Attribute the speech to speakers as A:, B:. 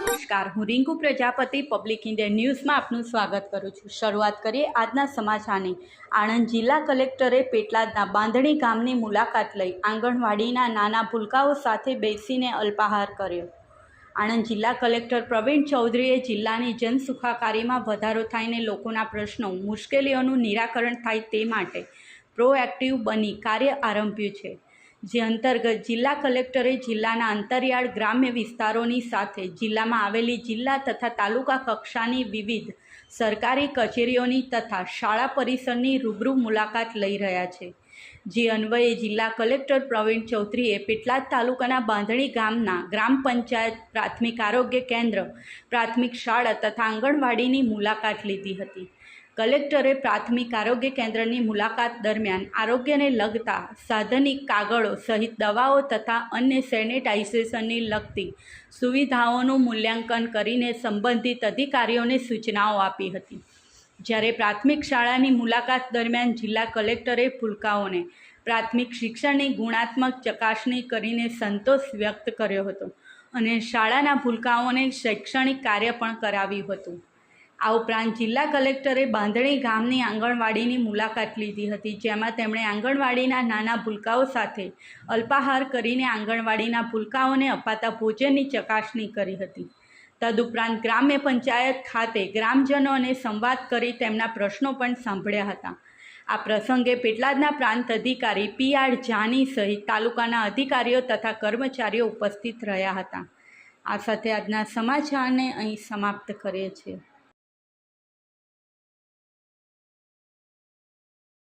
A: નમસ્કાર, હું Rinku Prajapati public India ન્યૂઝમાં આપનું સ્વાગત કરું છું। શરૂઆત કરીએ આજના સમાચારની। આણંદ જિલ્લા કલેક્ટરે પેટલાદના બાંધણી ગામની મુલાકાત લઈ આંગણવાડીના નાના ભૂલકાઓ સાથે બેસીને અલ્પાહાર કર્યો। આણંદ જિલ્લા કલેક્ટર પ્રવીણ ચૌધરીએ જિલ્લાની જનસુખાકારીમાં વધારો થાય ને લોકોના પ્રશ્નો મુશ્કેલીઓનું નિરાકરણ થાય તે માટે પ્રોએક્ટિવ બની કાર્ય આરંભ્યું છે, જે અંતર્ગત જિલ્લા કલેક્ટરે જિલ્લાના અંતરિયાળ ગ્રામ્ય વિસ્તારોની સાથે જિલ્લામાં આવેલી જિલ્લા તથા તાલુકા કક્ષાની વિવિધ સરકારી કચેરીઓની તથા શાળા પરિસરની રૂબરૂ મુલાકાત લઈ રહ્યા છે। જે અન્વયે જિલ્લા કલેક્ટર પ્રવીણ ચૌધરીએ પેટલાદ તાલુકાના બાંધણી ગામના ગ્રામ પંચાયત, પ્રાથમિક આરોગ્ય કેન્દ્ર, પ્રાથમિક શાળા તથા આંગણવાડીની મુલાકાત લીધી હતી। કલેક્ટરે પ્રાથમિક આરોગ્ય કેન્દ્રની મુલાકાત દરમિયાન આરોગ્યને લગતા સાધનિક કાગળો સહિત દવાઓ તથા અન્ય સેનિટાઇઝેશનની લગતી સુવિધાઓનું મૂલ્યાંકન કરીને સંબંધિત અધિકારીઓને સૂચનાઓ આપી હતી। જ્યારે પ્રાથમિક શાળાની મુલાકાત દરમિયાન જિલ્લા કલેક્ટરે ભૂલકાઓને પ્રાથમિક શિક્ષણની ગુણાત્મક ચકાસણી કરીને સંતોષ વ્યક્ત કર્યો હતો અને શાળાના ભૂલકાઓને શૈક્ષણિક કાર્ય પણ કરાવ્યું હતું। આ ઉપરાંત જિલ્લા કલેક્ટરે બાંધણી ગામની આંગણવાડીની મુલાકાત લીધી હતી, જેમાં તેમણે આંગણવાડીના નાના ભૂલકાઓ સાથે અલ્પાહાર કરીને આંગણવાડીના ભૂલકાઓને અપાતા ભોજનની ચકાસણી કરી હતી। તદુપરાંત ગ્રામ્ય પંચાયત ખાતે ગ્રામજનોને સંવાદ કરી તેમના પ્રશ્નો પણ સાંભળ્યા હતા। આ પ્રસંગે પેટલાદના પ્રાંત અધિકારી પી.આર. જાની સહિત તાલુકાના અધિકારીઓ તથા કર્મચારીઓ ઉપસ્થિત રહ્યા હતા। આ સાથે આજના સમાચારને અહીં સમાપ્ત કરીએ છીએ।